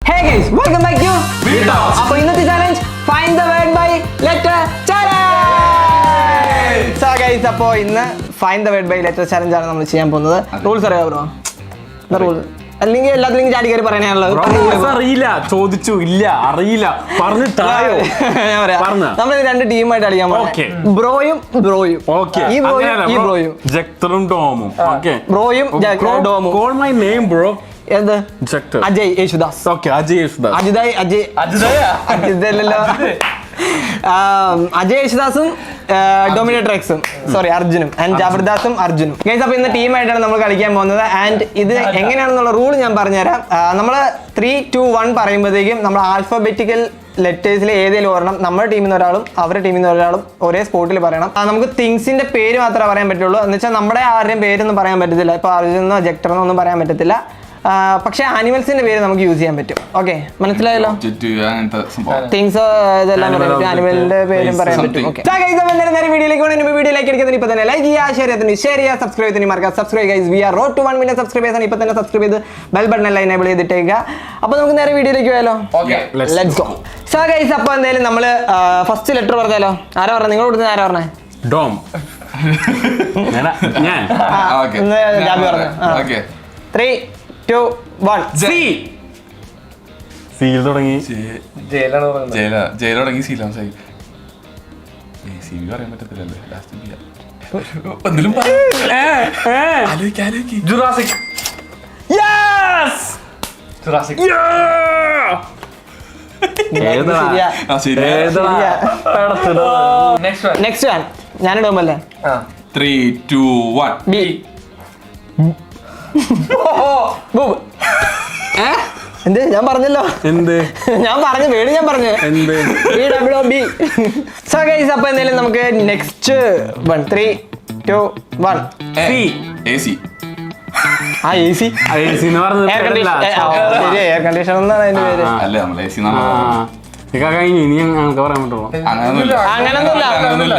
Hey guys, welcome back to Beatbox. അപ്പോൾ ഇന്നത്തെ challenge find the word by letter challenge. So guys, അപ്പോൾ ഇന്ന് find the word by letter challenge ആണ് നമ്മൾ ചെയ്യാൻ പോകുന്നത്. റൂൾസ് അറിയാമോ ബ്രോ? എന്താ റൂൾ? അല്ലെങ്കിൽ എല്ലാത്തിലും ചാടി കയറി പറയാനുള്ളത്. അറിയില്ല, ചോദിച്ചു ഇല്ല, അറിയില്ല, പറഞ്ഞിട്ടായോ? നമ്മൾ രണ്ട് ടീമായിട്ട് അടിക്കാൻ പോകും. ബ്രോയും ബ്രോയും. ഈ ബ്രോയും ജക്തറും ടോമും. ബ്രോയും ഡോമും. Call my name bro. എന്ത്? ജക്തർ. അജയ് യേശുദാസ്. ഓക്കേ, അജയ് യേശുദാസ്. അജയ് യേശുദാസും ഡൊമിനേറ്റർ എക്സും അർജുനും ആൻഡ് ജബർദാസും അർജുനും. ഗൈസ്, അപ്പോൾ ഇന്ന് ടീമായിട്ടാണ് നമ്മൾ കളിക്കാൻ പോകുന്നത്. ആൻഡ് ഇത് എങ്ങനെയാണെന്നുള്ള റൂൾ ഞാൻ പറഞ്ഞുതരാം. നമ്മൾ 3, 2, 1 പറയുമ്പോഴത്തേക്കും നമ്മൾ ആൽഫബറ്റിക്കൽ ലെറ്റേഴ്സിൽ ഏതെങ്കിലും ഒരെണ്ണം നമ്മുടെ ടീമിൽ നിന്ന് ഒരാളും അവരുടെ ടീമിൽ നിന്ന് ഒരാളും ഒരേ സ്പോട്ടിൽ പറയണം. നമുക്ക് തിങ്സിന്റെ പേര് മാത്രമേ പറയാൻ പറ്റുള്ളൂ. എന്ന് വെച്ചാൽ നമ്മുടെ ആരുടെയും പേരൊന്നും പറയാൻ പറ്റത്തില്ല. ഇപ്പോൾ അർജുനോ ജക്ടറെന്നോ ഒന്നും പറയാൻ പറ്റത്തില്ല. പക്ഷെ ആനിമൽസിന്റെ പേര് നമുക്ക് യൂസ് ചെയ്യാൻ പറ്റും. ഓക്കെ, മനസ്സിലായല്ലോ? തിങ്സ് ഇതെല്ലാം ആനിമലിന്റെ പേരും പറയാൻ പറ്റും. ഓക്കെ, വീഡിയോയിലേക്ക് എടുക്കുന്നതിന് ഇപ്പൊ തന്നെ ലൈക്ക് ചെയ്യുക, ഷെയർ ചെയ്യുക, സബ്സ്ക്രൈബ് ചെയ്യുന്ന മറക്കുക. Subscribe guys, we are road to 1 million subscribers ആണ്. ഇപ്പൊ തന്നെ സബ്സ്ക്രൈബ് ചെയ്ത് ബെൽ ബട്ടൺ എല്ലാം എനേബിൾ ചെയ്തിട്ടേക്കുക. അപ്പോൾ നമുക്ക് നേരെ വീഡിയോയിലേക്ക് പോയാലോ? Let's go. സോ ഗൈസ്, അപ്പോൾ എന്തായാലും നമ്മള് ഫസ്റ്റ് ലെറ്റർ പറഞ്ഞാലോ? ആരാ പറഞ്ഞത്? നിങ്ങൾ കൊടുത്തത് ആരാ പറഞ്ഞത്? ഡോം. ഞാൻ. ജാബി പറഞ്ഞു. 3, 2, 1 സി. സീൽ തുടങ്ങി. ജയിലടങ്ങി സീലാം സൈ സി പറയാൻ പറ്റത്തില്ലല്ലോ. Jurassic. Yes. Jurassic. Next one ഞാനിടുമ്പല്ലേ? 3, 2, 1 ബി. എന്ത്? ഞാൻ പറഞ്ഞല്ലോ. എന്ത്? ഞാൻ പറഞ്ഞു, പേര് ഞാൻ പറഞ്ഞു. എന്ത്? BWB. സോ ഗൈസ്, അപ്പോൾ എന്തായാലും നമുക്ക് നെക്സ്റ്റ് വൺ 3, 2, 1 സി. AC. ആ AC എന്ന് പറഞ്ഞത് എയർ കണ്ടീഷണർ എന്നാണ് അതിന്റെ പേര്. അല്ല, നമ്മൾ AC കഴിഞ്ഞു. ഇനി ഞങ്ങൾക്ക് പറയാൻ പറ്റുള്ളൂ. അങ്ങനൊന്നുമില്ല.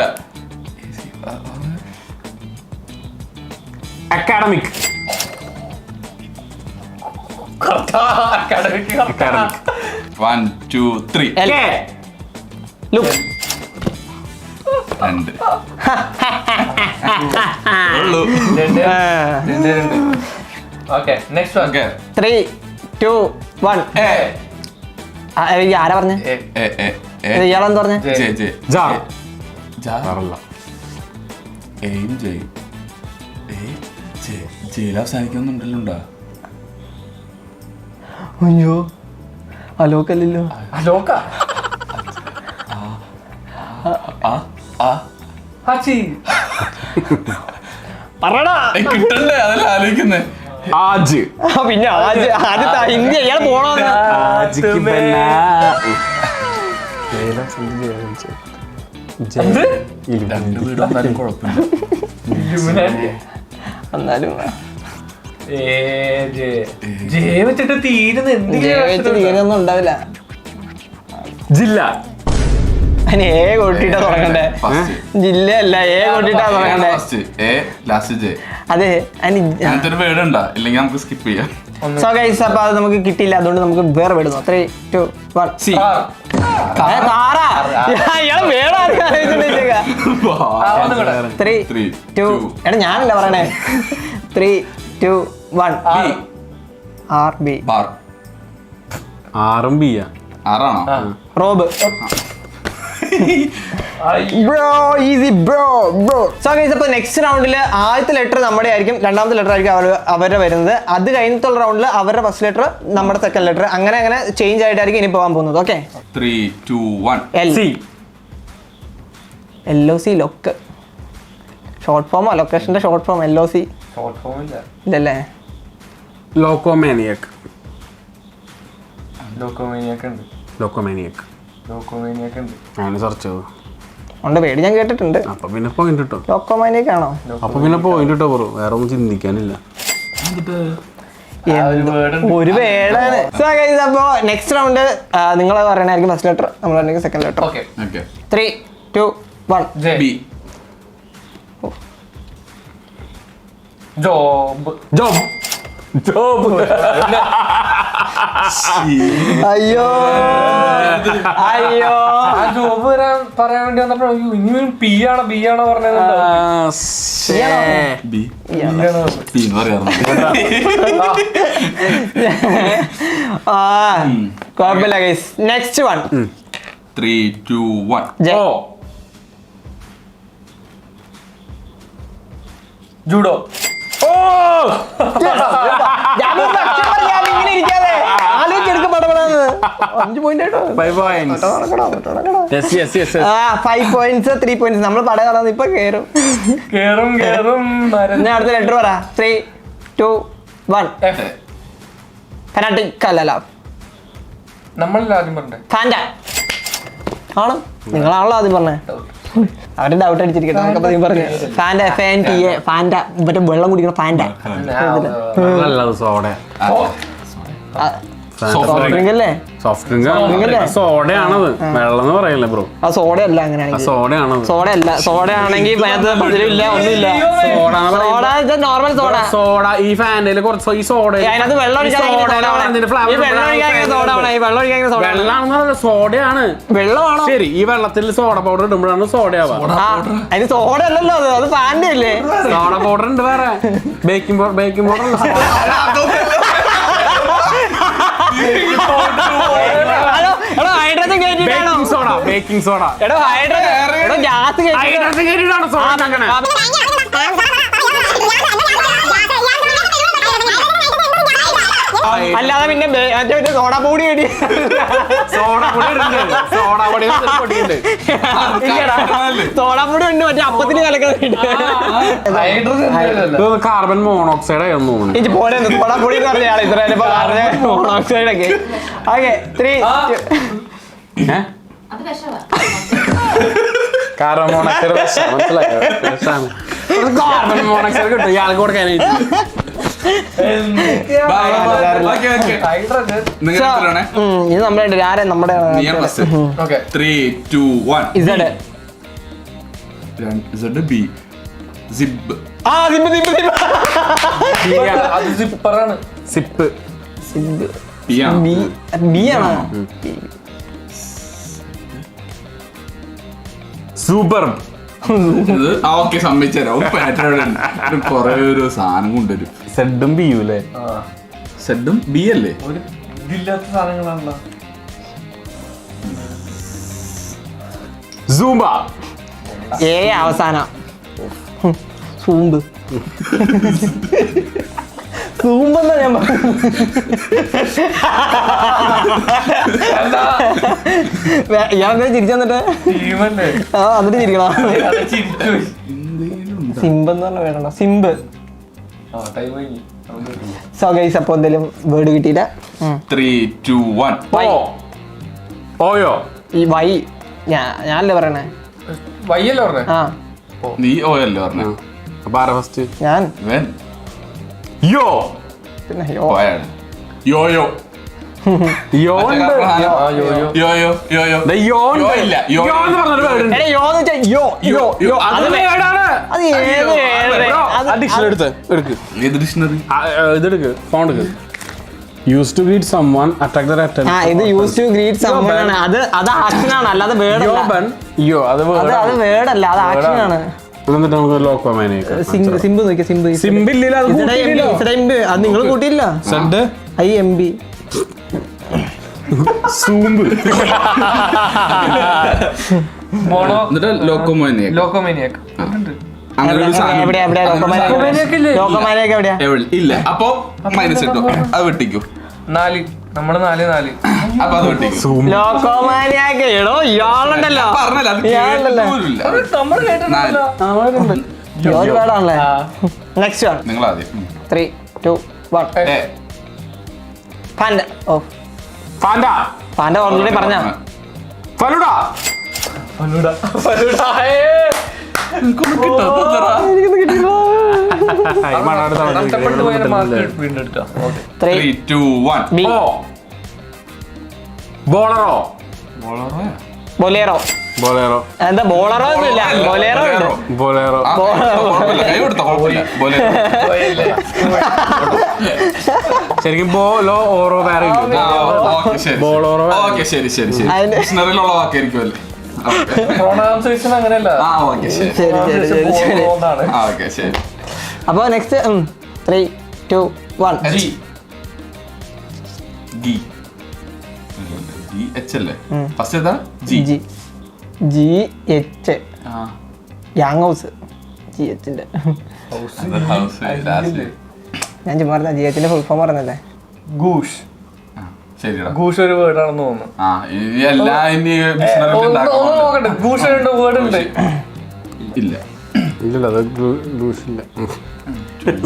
അക്കാഡമിക്. 1, 2, 3 ലുക്ക്. 2 3, 2, 1 ആരാ പറഞ്ഞ? ഇയാളെന്ത് പറഞ്ഞ? ജയിൽ അവസാനിക്കുന്നുണ്ടല്ലോ. അയ്യോ, അലോക്കല്ലോ. കിട്ടണ്ടേ? അതല്ല ആലോചിക്കുന്നേ. ആജ്. പിന്നെ ആദ്യത്തെ ഹിന്ദി ഇയാൾ പോണോ? എന്നാലും തീരൊന്നും ഉണ്ടാവില്ല. ജില്ല. അതിന് ഏ കൊട്ടിട്ടാ തുടങ്ങണ്ടേ? ജില്ല അല്ല, ഏ കൊട്ടിട്ടാ തുടങ്ങണ്ടേ? അതെ, അതിന് വേർഡുണ്ടാ? ഇല്ലെങ്കിൽ നമുക്ക് സ്കിപ്പ് ചെയ്യാം. സോ ഗൈസ്, അപ്പൊ അത് നമുക്ക് കിട്ടിയില്ല. അതുകൊണ്ട് നമുക്ക് വേറെ വിടുന്നു. 3, 2, 1 സി. എടാ ഞാനല്ല പറയണേ. 3, 2, 1 RB. ആറും ബി. ആറാണോ? Rob. Bro, easy bro. So guys, അപ്പോൾ നെക്സ്റ്റ് റൗണ്ടിൽ ആദ്യത്തെ ലെറ്റർ നമ്മുടെ ആയിരിക്കും, രണ്ടാമത്തെ ലെറ്റർ ആയിരിക്കും അവരുടെ വരുന്നത്. അത് കഴിഞ്ഞിട്ടുള്ള റൗണ്ടിൽ അവരുടെ ഫസ്റ്റ് ലെറ്റർ, നമ്മുടെ സെക്കൻഡ് ലെറ്റർ, അങ്ങനെ ചേഞ്ച് ആയിട്ടായിരിക്കും ഇനി പോകാൻ പോകുന്നത്. Okay, 3, 2, 1 LOC. ലൊക്ക്. ഷോർട്ട് ഫോമോ? ലൊക്കേഷന്റെ ഷോർട്ട് ഫോം LOC ഇല്ലല്ലേ? ലോക്കോമാനിയക്. അങ്ങനെ സെർച്ച് ചെയ്തു ഉണ്ട്. പേടി ഞാൻ കേട്ടിട്ടുണ്ട്. അപ്പൊ പിന്നെ പോയിന്റ് കിട്ടും. ലോക്കോമാനിയക് ആണോ? അപ്പൊ പിന്നെ പോയിന്റ് കിട്ടോ ബ്രോ? വേറെ ഒന്നും ചിന്തിക്കാനില്ല. ഒരു വേടാണ്. സോ ഗൈസ്, അപ്പോ നെക്സ്റ്റ് റൗണ്ട് നിങ്ങൾ പറയണായിരിക്കും ഫസ്റ്റ് ലെറ്റർ, നമ്മൾ സെക്കൻഡ് ലെറ്റർ. 3, 2, 1 ബി. ജോബ്. അയ്യോ അയ്യോ ആ ജോബ് വരാൻ പറയാൻ വേണ്ടി വന്നപ്പോ ഇനി ബി ആണോ പറഞ്ഞത് ബി എന്ന് പറയാറുണ്ട്. കുഴപ്പമില്ല ഗൈസ്. Next one 3, 2, 1. ജൂഡോ. ഇങ്ങനെ ഇരിക്കാതെ ആലോചിച്ചെടുക്കും പടപെടാന്ന്. 5 പോയിന്റ് ആയിട്ടോ. 5 points. Yes. 5 points 3 points. നമ്മൾ പട കടന്ന് ഇപ്പൊ കേറും. ഞാൻ അടുത്ത ലെറ്റർ പറ. 3, 2, 1. ഫനാറ്റിക് അല്ലല്ല, നമ്മളല്ല ആദ്യം പറഞ്ഞേ. ഫാൻറ്റ ആണോ? നിങ്ങളാണല്ലോ ആദ്യം പറഞ്ഞേ. അവരുടെ ഡൗട്ട് അടിച്ചിരിക്കട്ടെ. നമുക്കപ്പോ നീ പറഞ്ഞു ഫാൻറ്റ, FANTA, ഫാൻറ്റ, മറ്റേ വെള്ളം കുടിക്കണം ഫാൻറ്റ. Soda Soft drink. അല്ലേ? സോഫ്റ്റ് ഡ്രിങ്ക് സോഡയാണത്, വെള്ളം എന്ന് പറയില്ല ബ്രോ. ആ സോഡ അല്ല, അങ്ങനെയാണെങ്കിൽ സോഡയാണത്. സോഡ അല്ല. സോഡ ആണെങ്കിൽ മധുരമില്ല, ഒന്നുമില്ല. Soda normal soda. സോഡ ഈ ഫാനില് കുറച്ച് ഈ സോഡ അതിനകത്ത് വെള്ളം ഒഴിക്കാനെങ്കിൽ സോഡയാണ്. വെള്ളമാണോ? ശരി, ഈ വെള്ളത്തിൽ സോഡ പൗഡർ ഇടുമ്പോഴാണ് സോഡയാവാ. അതിന് സോഡ അല്ലല്ലോ, അത് ഫാൻറ്റ അല്ലേ? സോഡ പൗഡർ ഉണ്ട് വേറെ. ബേക്കിംഗ് പൗഡർ ഹൈഡ്രജൻ കയറ്റിട്ടാണോ? ബേക്കിംഗ് സോഡ എടോ ഹൈഡ്രജൻ ഗ്യാസ് കേട്ടിട്ടാണ് സോഡ ഉണ്ടാക്കണേ. അല്ലാതെ പിന്നെ മറ്റേ സോഡ പൊടി കേട്ടി. സോഡ പൊടി സോഡ പൊടി ഉണ്ട്, മറ്റേ അപ്പത്തിന് കലക്കുന്ന കാർബൺ മോണോക്സൈഡ് ആയിരുന്നു തോന്നുന്നു. ഇത് പോലെ സോഡ പൊടി എന്ന് പറഞ്ഞ ആൾ ഇത്ര മോണോക്സൈഡ് ഒക്കെ. ഓക്കെ 3. കാർബൺ മോണോക്സൈഡ് മനസ്സിലായോ? കാർബൺ മോണോക്സൈഡ് കിട്ടും ഇയാൾക്ക് കൊടുക്കാനായിട്ട്. ഇത് നമ്മുടെ ആരെ നമ്മുടെ 3, 2, 1. ഇസഡ്. ബി. സിബ്. അത് സിപ്പറാണ്. സിപ്പ്. ബി ആണോ? സൂപ്പർ. ഓക്കെ, സമ്മതിച്ചേരാം. കൊറേ ഒരു സാധനം കൊണ്ടുവരും. സെഡും ബിയും അല്ലേ? സെഡും ബി അല്ലേ? ഒരു ഇതില്ലാത്ത സാധനങ്ങളാണല്ലോ. സൂംബ. അവസാനം സൂമ്പ്. സൂമ്പെന്നാ ഞാൻ ഇയാളെന്താ ചിരിച്ചു തന്നിട്ട്? എന്നിട്ട് ചിരിക്കണോ? സിംബ് എന്ന് പറഞ്ഞ വേണോ? സിംബ്. സോ ഗൈസ്, അപ്പൊ എന്തെങ്കിലും വേർഡ് കിട്ടിയില്ല. 3, 2, 1. ഓയോ. ഈ വൈ ഞാനല്ലേ പറയണേ? വയ്യല്ലോ പറഞ്ഞേ. ആ നീ ഓയല്ലേ പറഞ്ഞ? അപ്പൊ ആരാ ഫസ്റ്റ്? ഞാൻ. യോ. പിന്നെ പോയാണ്. യോയോ. യോ ഉണ്ട്. യോയോ. യോ ഇല്ല. എന്ന് പറഞ്ഞൊരു വേർഡ് ഉണ്ട്. യോന്ന് വെച്ചാ യോ. അത് വേർഡാണ്. അത് ഏത് ഡിക്ഷണറി എടുക്ക്. ഏത് ഡിക്ഷണറി? ഇതെടുക്ക്, ഫോൺ എടുക്ക്. Used to greet someone, attract their attention. ഇത് യൂസ് ടു ഗ്രീറ്റ് സമ്മൺ ആണ്. അത് ആക്ഷൻ ആണ്, അല്ലാതെ വേർഡ് അല്ല. അത് വേർഡ് അല്ല, അത് ആക്ഷൻ ആണ്. എന്നിട്ട് നമുക്ക് ലോക്കോമാനേക്ക് സിംബ് നോക്കിയ സിമ്പില്ല. അത് നിങ്ങൾ കൂട്ടിയില്ല. IMB. സൂമ്പ്. എന്നിട്ട് ലോക്കോമേനിയാക്ക്. അങ്ങനെ ഒരു സാധനം ലോകമാനയൊക്കെ എവിടെയാ? ഇല്ല. അപ്പൊ മൈനസ് ഇട്ടോ, അത് വെട്ടിക്കോ. 4. നമ്മള് 4. അപ്പൊ അത് വെട്ടിക്കോ. ലോകമാനയൊക്കെ എടോ ഇയാളുണ്ടല്ലോ. പറഞ്ഞല്ലോ, അത് ഇയാളുണ്ടല്ലോ. കേട്ടില്ല. നമ്മള് കേട്ടിട്ടുണ്ടല്ലോ. ഒരു വേർഡാണല്ലേ. Next one. നിങ്ങൾ ആദ്യം 3, 2, 1. ഫാൻറ്റ. ഓ ഫാൻറ്റ ഓൾറെഡി പറഞ്ഞ. ഫലൂഡ. നഷ്ടപ്പെട്ടു പോയ മാർക്ക് വീണ്ടും എടുത്തോ. 3, 2, 1. ബി. ബോളറോ. ബൊലേറോ. ബോലേറോ. എന്താ ബോളറോ ഒന്നുമില്ല, ബൊലേറോ ഉണ്ട്. ബോലേറോ. കൈ കൊടുത്തോ കുഴപ്പമില്ല. ശരിക്കും ബോലോ ഓറോ വേറെ ബോളോറോ. ശരി അതിന് ഡിക്ഷണറിയിലുള്ള വാക്കായിരിക്കുമല്ലേ. പ്രൊണൗൺസിയേഷൻ അങ്ങനെയല്ല. ശരി ശരി ശരി ശരി. ശരി. അപ്പൊ നെക്സ്റ്റ് 3, 2, 1. അല്ലേ ഫസ്റ്റ് ഏതാ? ജി GH യാങ് ഹൗസ്. GHന്റെ ഞാൻ ചുമ്മാ പറഞ്ഞ GHന്റെ ഫുൾ ഫോം പറഞ്ഞല്ലേ. ഗൂഷ്. ശരിടാ. ഗൂഷ് ഒരു വേർഡ് ആണെന്ന് തോന്നുന്നു. നോക്കട്ടെ, ഗൂഷ് ഉണ്ട്, വേർഡ് ഉണ്ട്. ഇല്ല ഇല്ലല്ലോ, അത് ഗ്ലൂഷില്ല.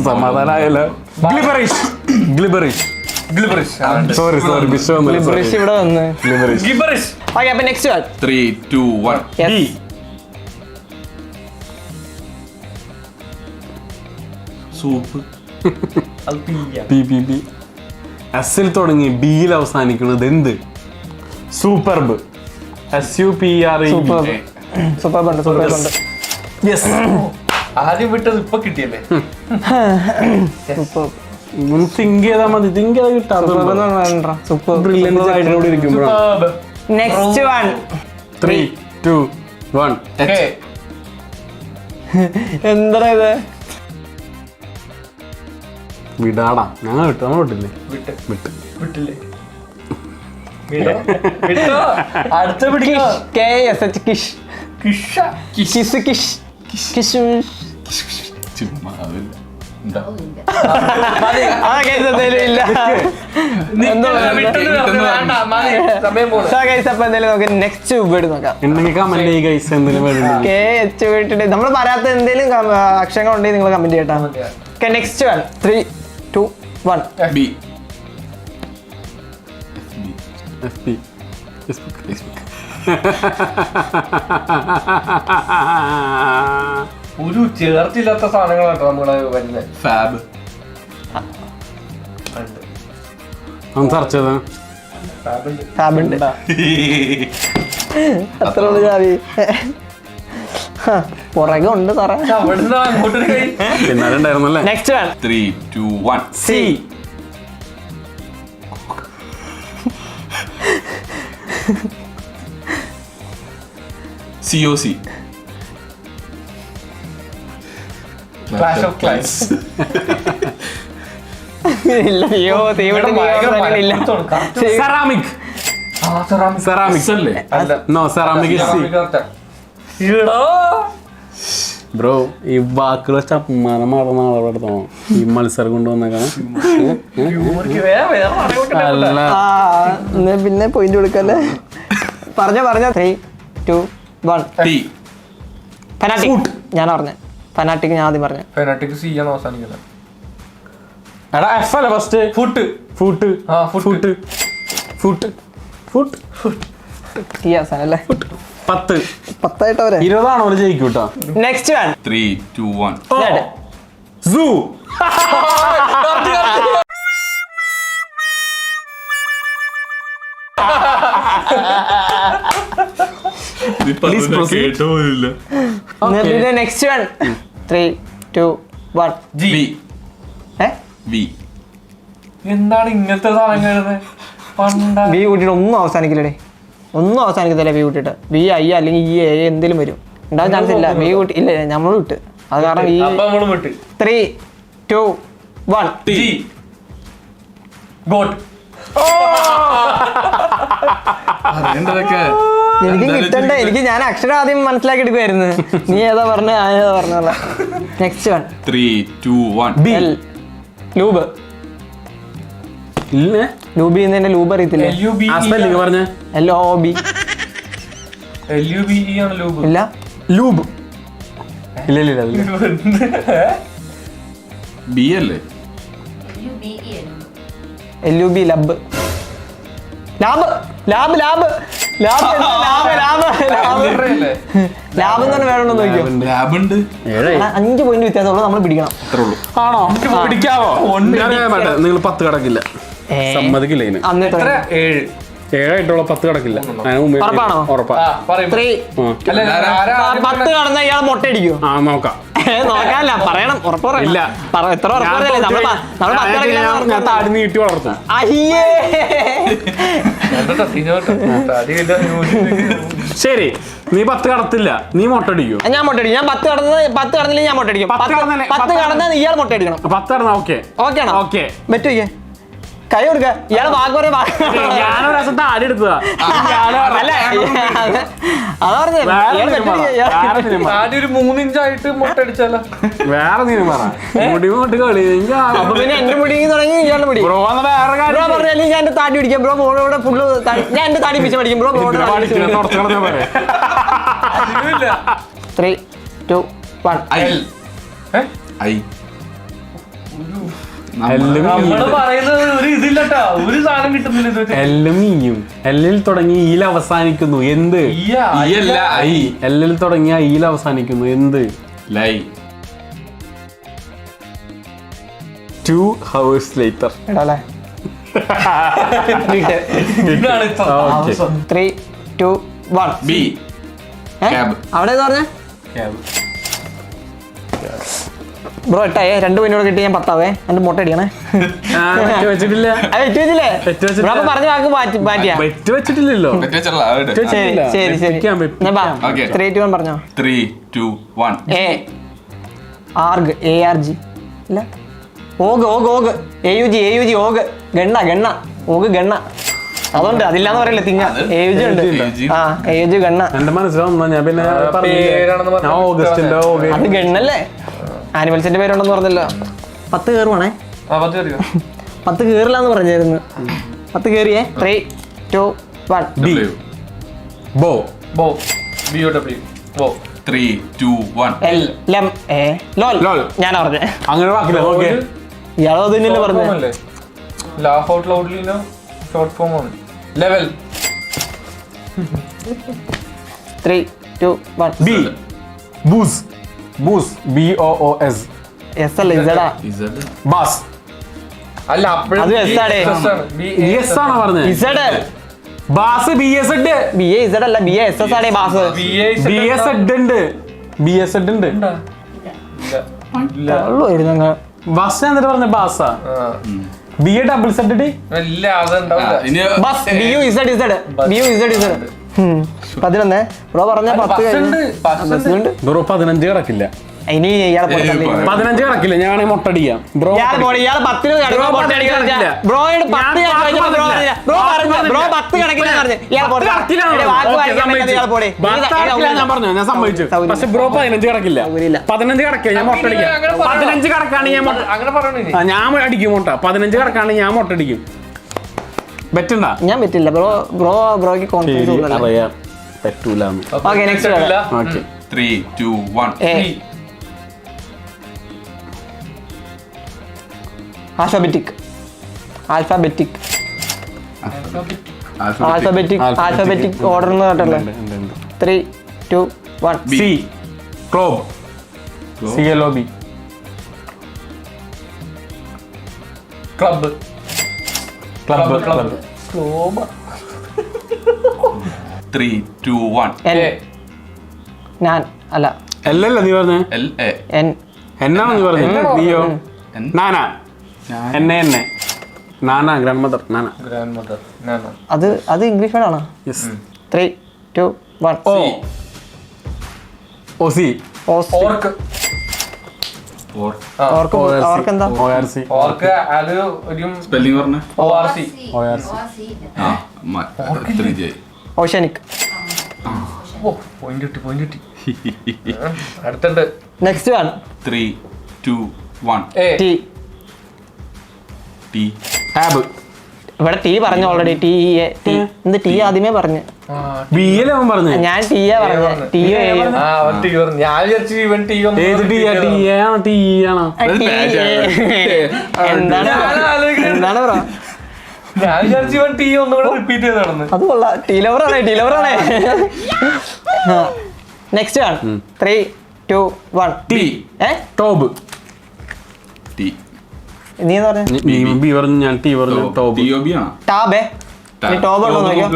സമാധാനമായല്ലോ. സോറി ബ്രിഷ് ഇവിടെ വന്ന്. ഗിബറിഷ്. ഓക്കെ, അപ്പൊ നെക്സ്റ്റ് വൺ. 3, 2, 1. സൂപ്പ്. അത് പിയ്യ. എസിൽ തുടങ്ങി ബിയിൽ അവസാനിക്കുന്നത് എന്ത്? സൂപ്പർബ്. SUPRE. സൂപ്പർ ഉണ്ട്. യെസ്. ആദ്യം വിട്ടത് ഇപ്പൊ കിട്ടിയല്ലേ. തിങ്ക് ചെയ്താൽ മതി. തിങ്ക് ചെയ്താൽ കിട്ടാത്ത സൂപ്പർ. ബ്രില്യൻസ് ആയിട്ടോട് ഇരിക്കുമ്പോഴാണ്. Next one. 3, 2, 1. എന്താ ഇത്? വിടാടാ, ഞങ്ങൾ വിട്ടു. നമ്മൾ വിട്ടില്ലേ? വിട്ടില്ലേ? അടുത്ത പിടിക്കോ. KSH കിഷ്. കിഷ. കിസ് കിഷ്. കിഷ്. ചുമ്മാ അതില്ല. എന്താ? ആ കേസ് എന്തായാലും ഇല്ല. അപ്പൊ എന്തായാലും നമുക്ക് നെക്സ്റ്റ് വേർഡ് നോക്കാം. ഉണ്ടെങ്കിൽ കമന്റ് ചെയ്യുക ഗൈസ്. എന്തെങ്കിലും വേർഡ് KH വിട്ടിട്ട് നമ്മൾ പറയാത്ത എന്തെങ്കിലും അക്ഷരങ്ങൾ ഉണ്ടെങ്കിൽ നിങ്ങൾ കമന്റ് ചെയ്യട്ടോ. Next one. 3, 2, 1. B. FB. Facebook. ഒരു ചേർത്തില്ലാത്ത സാധനങ്ങളാട്ടോ നമ്മള് വരുന്നത്. ഫാബ്. സെർച്ച് ചെയ്ത ഫാബുണ്ട്. അത്ര ജാതി പുറകെ ഉണ്ട് സാറേ. പിന്നാലെ ഉണ്ടായിരുന്നല്ലേ. Next one. 3, 2, 1. C. COC. Clash of Clans. ഇല്ല, ഇല്ല. സെറാമിക്. സെറാമിക് അല്ലേ? No, ceramic is C. Bro, ഈ വാക്കുകൾ ചപ്പമാനം നടന്ന ആളെടുത്തോ ഈ മത്സരം കൊണ്ടുവന്നേക്കണം. അല്ല, പിന്നെ പോയിന്റ് കൊടുക്കല്ലേ. പറഞ്ഞ 3, 2, 1. ഫനാറ്റിക്. ഞാൻ പറഞ്ഞ ഫനാറ്റിക് ഞാൻ ആദ്യം പറഞ്ഞ. ഫനാറ്റിക് സി ആണ് അവസാനിക്കുന്നത്. എടാ എഫ് അല്ലേ first? Foot. Foot. Foot. Foot. Foot. ഈ അവസാനം അല്ലേ? 10. 10 ആയിട്ട് അവരെ 20 ആണോ ജയിക്കും കേട്ടോ. Next one. 3, 2, 1. Zoo. Next one. 3, 2, 1. V. എന്താണ് ഇങ്ങനത്തെ സാധനങ്ങൾ? ബി കൂട്ടിട്ട് ഒന്നും അവസാനിക്കില്ലേ? ഒന്നും അവസാനിക്കത്തില്ല ബി കൂട്ടിട്ട്. ബി ഐ അല്ലെങ്കിൽ ഇ എ എന്തെങ്കിലും വരും. ഉണ്ടാകാൻ ചാൻസ് ഇല്ല. ബി കൂട്ടി ഇല്ല, നമ്മൾ വിട്ട്. അത് കാരണം ഈ 3, 2, 1. എനിക്ക് കിട്ടണ്ടേ? എനിക്ക് ഞാൻ അക്ഷരം ആദ്യം മനസ്സിലാക്കി എടുക്കുമായിരുന്നു. നീ ഏതാ പറഞ്ഞ ഏതാ പറഞ്ഞ. Next one. 3, 2, 1. ലൂബ്. ഇല്ലേ? ലൂബി എന്നതിന്റെ ലൂബ് അറിയത്തില്ലേ? പറഞ്ഞ LOB. ഇല്ല, ലൂബ്. ഇല്ല. ബി അല്ലേ? LUB. ലബ്. Lab lab lab lab lab lab എന്ന് വേറെ നോക്കിയോ. ലാബ് ഉണ്ട്. 5 പോയിന്റ് വ്യത്യാസമുള്ളൂ. നമ്മൾ പിടിക്കണം. അത്രേ ഉള്ളൂ. ആണോ? പിടിക്കാവോ? നിങ്ങൾ 10 കടക്കില്ല. സമ്മതിക്കില്ല ഇതിന്. അന്ന് 7. 7 10 കിടക്കില്ല. അതിന് മുമ്പേ ഉറപ്പാണോ? ഉറപ്പാ. ആ, പറയും. 3 അല്ല, ആരാ ആദ്യം 10 കടന്ന ഇയാൾ മുട്ട അടിക്കോ? ആ നോക്കാം. നോക്കാല്ല, പറയണം. ഉറപ്പ് പറയണം. ഇല്ല. എത്ര ഉറപ്പ് പറഞ്ഞല്ലേ ഞാൻ താടി നീട്ടി വളർത്തും. അയ്യേ കണ്ടോ, തിന്നോട്ടെ. തടിയില്ല, ശരി, നീ 10 കടത്തില്ല, നീ മുട്ടടിക്കും. ഞാൻ മുട്ട അടിക്കും. ഞാൻ 10 കടന്നില്ല, ഞാൻ മുട്ട അടിക്കും. 10 കടന്നാൽ ഇയാൾ മുട്ട അടിക്കണം. 10 കടന്നാ ഓക്കെ. ഓക്കെ ആണോ? ഓക്കെ. ബെറ്റ് വയ്ക്കേ, കൈ കൊടുക്ക. ഇയാൾ വാക്ക് പറയാ. ഞാനൊരു ദിവസം താടി എടുത്തതാ. അല്ല, അതാ പറഞ്ഞത്. താടി ഒരു 3 ഇഞ്ചായിട്ട് മുട്ട അടിച്ചാലോ? വേറെ നീ പറ. മുടി കൊണ്ട് കളി. അപ്പൊ പിന്നെ എന്റെ മുടി തുടങ്ങി ഇയാളുടെ മുടി. ബ്രോ വേറെ ബ്രോ കാര്യം പറഞ്ഞാൽ ഞാൻ എന്റെ താടി പിടിക്കാം. ബ്രോ മോളോടെ ഫുള്ള് ഞാൻ എന്റെ താടി പിടിച്ച് പഠിക്കും. ബ്രോ മോളോട് 3 2 1 നമ്മള് പറയുന്നത് ഒരു ഇതില്ലട്ടാ, ഒരു സാധനം കിട്ടുന്നില്ല ഇത്. എല്ലും ഈയും. എല്ലിൽ തുടങ്ങി ഈൽ അവസാനിക്കുന്നു. എന്ത്? ഐ. എല്ലിൽ തുടങ്ങിയ ഈൽ അവസാനിക്കുന്നു. എന്ത്? ലൈ. 2 hours later. ഇടാല്ലേ? ഇതാണ് ഇപ്പൊ ഓക്കെ. 3 2 1 ബി. Cab. അവിടെ ഏതാ പറഞ്ഞേ? ബ്രോ 8 ആയേ. 2 മിനിറ്റ് കിട്ടി. ഞാൻ 10 ആവേ. എന്റെ മുട്ട അടിക്കണേ. വെച്ചിട്ടില്ല. അത് വെച്ച് വെച്ചില്ലേ? വെച്ച് വെച്ചിട്ടില്ല. ബ്രോ അപ്പൊ പറഞ്ഞ വാക്ക് മാറ്റിയാ. വെറ്റ് വെച്ചിട്ടില്ലല്ലോ. ശരി ശരി ശരി. ഞാൻ ബാ. Okay. 3 2 1 പറഞ്ഞോ. 3 2 1 എ ആർഗ് ARG ഇല്ല. ഓഗ് ഓഗ് ഓഗ് AUG ഓഗ് ഗണ്ണ ഓഗ് ഗണ്ണ. അതുകൊണ്ട് അതില്ലാന്ന് പറയല്ലേ. തിങ്ങ AUG ഉണ്ട്. ആ AUG ഗണ്ണ. എന്റെ മനസ്സിലാവുന്ന ഞാൻ പിന്നെ പേരാണെന്ന് ഞാൻ ഓഗസ്റ്റിന്റെ അത് ഗണ്ണല്ലേ? ആനിമൽസിന്റെ പേരുണ്ടെന്ന് പറഞ്ഞല്ലോ. 10 കയറുവാണേ. 10 കയറില്ലാന്ന് പറഞ്ഞായിരുന്നു. 10 കയറിയേ. 3 2 1 ബി. ബോ. ബോ. BOW. ബോ. 3 2 1 എൽ ലം എ ലോൽ. ലോൽ. ഞാനാ പറഞ്ഞേ. അങ്ങനെ വാക്കില്ല. ഓക്കെ. ഇയാളോ തന്നെയല്ലേ പറഞ്ഞേ. ലാഫ് ഔട്ട് ലൗഡ്ലിനോ ഷോർട്ട് ഫോം ആണ്. Level. 3 2 1 B. Booze. Booze. BOOS. S അല്ല ഇസഡാ. ഇസഡ്. ബാസ്. അല്ല, അപ്പോഴും അത് S ആണ്. എസ് ആണോ പറഞ്ഞത്? Z bass. BSD. BA Z അല്ല BASS ആണ് ബാസ്. BSD ഉണ്ട്. BSD ഉണ്ട്. ഉള്ളൂ ഇരുന്നങ്ങ്. ബസ് എന്നിട്ട് പറഞ്ഞ ബാസാ. BAZD. ഇല്ല, അതുണ്ടാവില്ല. ഇനി ബസ് BU Z 11. ബ്രോ പറഞ്ഞ 10 കഴിഞ്ഞു. ബസ്സുണ്ട്. ബ്രോ 15 കിടക്കില്ല. ഇനി ഇയാളെ പുറത്തല്ലേ. 15 കിടക്കില്ല. ഞാൻ മുട്ടടിക്കാം. ബ്രോ ഇയാളെ 10 ബ്രോ 10 കണക്കിന് ബ്രോയോട് 10 ഞാൻ ചോദിച്ചപ്പോൾ ബ്രോ പറഞ്ഞു. ബ്രോ 10 കണക്കിന് പറഞ്ഞു. ഇയാൾ വാക്ക് വായിക്കാൻ പറ്റാതെ ഇയാൾ പോടെ. ഞാൻ പറഞ്ഞു, ഞാൻ സമ്മതിച്ചു. പക്ഷെ ബ്രോ 15 കിടക്കില്ല. 15 കിടക്കില്ല. ഞാൻ മുട്ടടിക്കാം. 15 കിടക്കാണെങ്കിൽ ഞാൻ അങ്ങനെ പറയണേ. ഞാൻ അടിക്കും മുട്ട. 15 കിടക്കാണെങ്കിൽ ഞാൻ മുട്ടടിക്കും. ബെറ്റുണ്ടാ? ഞാൻ പറ്റില്ല. ബ്രോയ്ക്ക് കോൺഫിഡൻസ് കൂടുതലാണ്. അറിയാം പറ്റൂല. Okay next okay. 3 2 1 alphabetic order എന്ന് കേട്ടല്ലേ. 3 2 1 C. Club. CLOB. Club. Club. 3 2 1 L ഞാൻ അല്ല അല്ലല്ല നീ പറഞ്ഞേ. LA. എൻ എന്നാണ് നീ പറഞ്ഞത്? നീയോ? N. നാന. എന്നെ nana. Grandmother. Nana. Grandmother. അത് ഇംഗ്ലീഷ് വേർഡാണോ? യെസ്. 3 2 1 ഓ. OC. ഓർക്ക്. ഓർക്ക് എന്താ? ORC. ഓർക്ക് അത് ഒരു സ്പെല്ലിംഗ് പറഞ്ഞ ORC. ആ 3J. ഓഷ്യാനിക്. പോയിന്റ് കിട്ടി. അടുത്തുണ്ട്. Next one 3 2 1 T. T. Tab. ഇവിടെ ടി പറഞ്ഞു ഓൾറെഡി. എന്ത് ടി ആദ്യമേ പറഞ്ഞു. BL അവൻ പറഞ്ഞു. ഞാൻ ടിയാ പറഞ്ഞു. ടി ഞാൻ വിചാരിച്ചു ഇവൻ ടി ഏത് ടി ആണോ ടി ആണോ? എന്താണ് ബ്രോ? ഞാൻ വിചാരിച്ചു ഇവൻ ടി ഒന്നുകൂടെ റിപ്പീറ്റ് ചെയ്ത് നടന്ന്. അത് കൊള്ളാം. ടി ലവറാണേ. Next one 3 2 1 T. ടോബ്. T. നീ എന്താ പറഞ്ഞു? ബി പറഞ്ഞു. ഞാൻ ടി പറഞ്ഞു. ടോബ്. TOB ആണോ? ടാബേ. ടോപ്പ് ഉണ്ടോ നോക്കിയോ.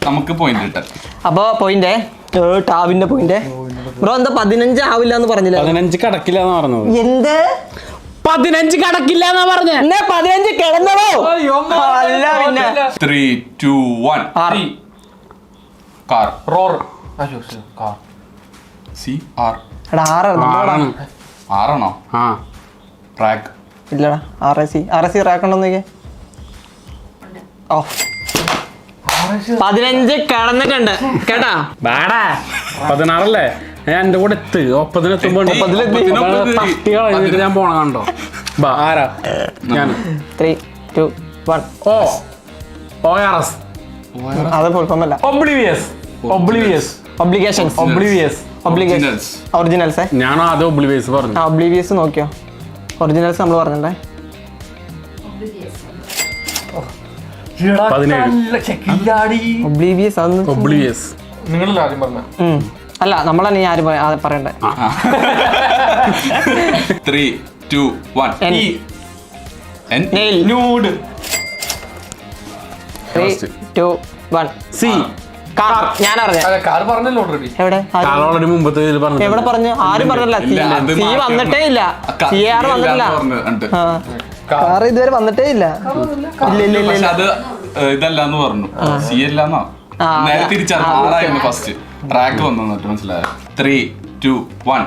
നമുക്ക് പോയിന്റ് കിട്ടാം. അപ്പൊ പോയിന്റ് ടാബിന്റെ പോയിന്റ്. ബ്രോ എന്താ 15 ആവില്ല എന്ന് പറഞ്ഞില്ല? 15 കടക്കില്ല എന്ന് പറഞ്ഞത്. എന്ത് 15 കടക്കില്ല എന്നാ പറഞ്ഞ? 15 കിടന്നോ? അല്ല പിന്നെ 3, 2, 1. കാർ. റോർ. കാർ. CR. എടാ 6 ആറാണോ? ആ ട്രാക്ക്. ഇല്ലടാ RSC റാക്ക് ഉണ്ടോ നോക്കിയേ. ഓ 15 കിടന്നിട്ടുണ്ട് കേട്ടാ. ബാടാ 16 അല്ലേ? ഞാൻ എന്റെ കൂടെ ഒപ്പത്തിനെത്തുമ്പോ ഞാൻ പോണ കണ്ടോ. ആരാ? ഞാൻ 3, 2, 1. ORS. അത് ഫുൾ ഫോം അല്ല. ഒബ്ലിഗേഷൻസ്. ഒറിജിനൽസ്. ഞാനോ അത് ഒബ്ലിവിയസ് പറഞ്ഞു. ഒബ്ലിവിയസ് നോക്കിയോ. ഒറിജിനൽസ് നമ്മൾ പറഞ്ഞിട്ടുണ്ടേ. 17. ഒബ്ലിവിയസ്. നിങ്ങളല്ലേ ആദ്യം പറഞ്ഞ? അല്ല നമ്മളാണ് ഈ ആര് പറയണ്ടേ. 3, 2, 1. ന്യൂഡ്. 3, 2, 1. സി. കാർ. ഞാൻ അറിഞ്ഞ കാർ പറഞ്ഞല്ലോ ഓൾറെഡി. എവിടെ കാളോളൊരു മുമ്പത്തെ പറഞ്ഞു. എവിടെ പറഞ്ഞു? ആരും പറഞ്ഞല്ല. സി വന്നിട്ടേ ഇല്ല. CR വന്നിട്ടില്ല. കാർ ഇതുവരെ വന്നിട്ടേ ഇല്ല. ഇല്ല. അത് ഇതല്ലാന്ന് പറഞ്ഞു. സി അല്ലാന്നോ നേരെ തിരിച്ചറിഞ്ഞു. ആറായിരുന്നു ഫസ്റ്റ്. ട്രാക്ക് വന്നു മനസ്സിലായോ. 3, 2, 1.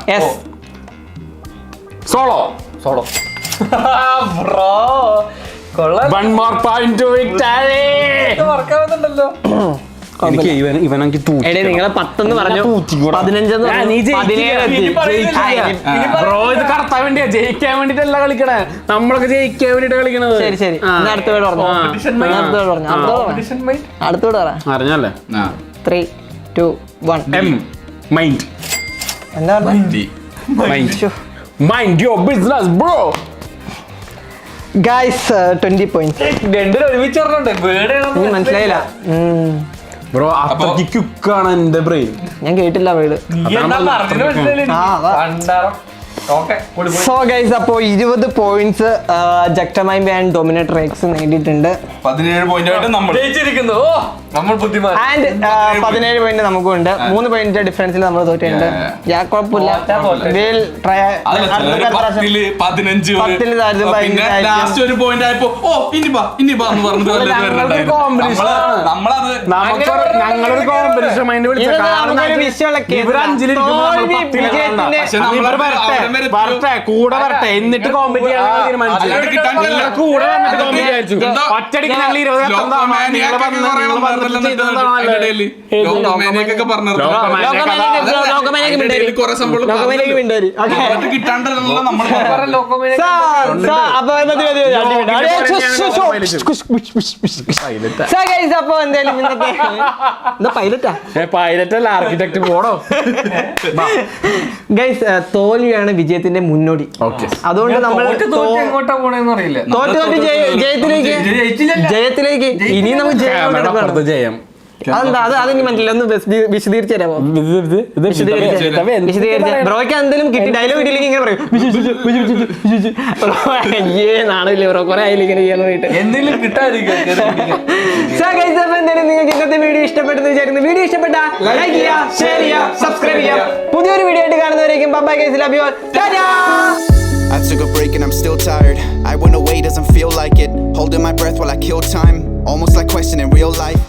സോളോ. ബ്രോ കൊള്ളാം. One more point to victory. വർക്കാവുന്നുണ്ടല്ലോ. എനിക്ക് ഇവനെനിക്ക് എടേ നിങ്ങളെ 10 പറഞ്ഞു 15 ബ്രോ ഇത് കടത്താൻ വേണ്ടിയാ, ജയിക്കാൻ വേണ്ടിട്ടല്ല കളിക്കണേ. നമ്മളൊക്കെ ജയിക്കാൻ വേണ്ടിട്ട് കളിക്കണത്. ശരി അടുത്ത വീട് പറഞ്ഞു. അടുത്ത വീട് പറ. അറിഞ്ഞല്ലേ. 3, 2, 1. മൈൻഡ്. എന്താ പറഞ്ഞ? Mind your business bro. Guys 20 points. രണ്ടും ഒരുമിച്ച് പറഞ്ഞോണ്ടേ മനസ്സിലായില്ല. ബ്രോ അത്രയ്ക്ക് ക്യുക്കാണ് എന്റെ ബ്രെയിൻ. ഞാൻ കേട്ടില്ല വീട്. സോ ഗൈസ് അപ്പോൾ 20 പോയിന്റ്സ് ജക്ടമൈംബ ആൻഡ് ഡൊമിനേറ്റർ എക്സ് നേടിയിട്ടുണ്ട്. 17 പോയിന്റ് ആയിട്ട് നമ്മൾ ജയിച്ചിരിക്കുന്നു. നമ്മൾ ബുദ്ധിമാൻ. ആൻഡ് 17 പോയിന്റ് നമുക്കുണ്ട്. 3 പോയിന്റ് ഡിഫറൻസിൽ നമ്മൾ തോറ്റിട്ടുണ്ട്. കുഴപ്പമില്ല. ഞങ്ങളൊരു കോമ്പറ്റീഷൻ മൈൻഡ് കൂടെ വരട്ടെ എന്നിട്ട് കോമ്പറ്റ് ചെയ്യാൻ തീരുമാനിച്ചു. കൂടെ വന്നിട്ട് കോമ്പറ്റ് വിചാരിച്ചു. ഒറ്റടിക്ക് ഞങ്ങൾ 20 പൈലറ്റല്ല ആർക്കിടെക്ട് പോടോ. ഗൈസ് തോൽവിയാണ് വിജയത്തിന്റെ മുന്നോടി. അതുകൊണ്ട് നമ്മൾ എങ്ങോട്ടാ പോണെന്ന് അറിയില്ല. ജയത്തിലേക്ക് ഇനി നമുക്ക് ജയം. അതെന്താ അതിന് മനസ്സില്ല. ഒന്ന് വിശദീകരിച്ചു തരാമോ? ബ്രോയ്ക്ക് എന്തെങ്കിലും കിട്ടി ഡയലോഗ് കിട്ടിയില്ലെങ്കിൽ ഇങ്ങനെ പറയും. നാണില്ലേ ബ്രോ, കുറെ ആയില്ല ഇങ്ങനെ ചെയ്യാൻ വേണ്ടിട്ട്. എന്തെങ്കിലും കിട്ടാതിരിക്കും. എന്തായാലും നിങ്ങൾക്ക് ഇന്നത്തെ വീഡിയോ ഇഷ്ടപ്പെട്ടെന്ന് വിചാരിക്കുന്നു. വീഡിയോ ഇഷ്ടപ്പെട്ട ലൈക്ക് ചെയ്യുക, ഷെയർ ചെയ്യുക, സബ്സ്ക്രൈബ് ചെയ്യുക. പുതിയൊരു വീഡിയോ ആയിട്ട് കാണുന്നവരേക്കും bye guys, love you all. ടാറ്റാ. I took a break and I'm still tired. I went away, doesn't feel like it. Holding my breath while I kill time. Almost like questioning real life.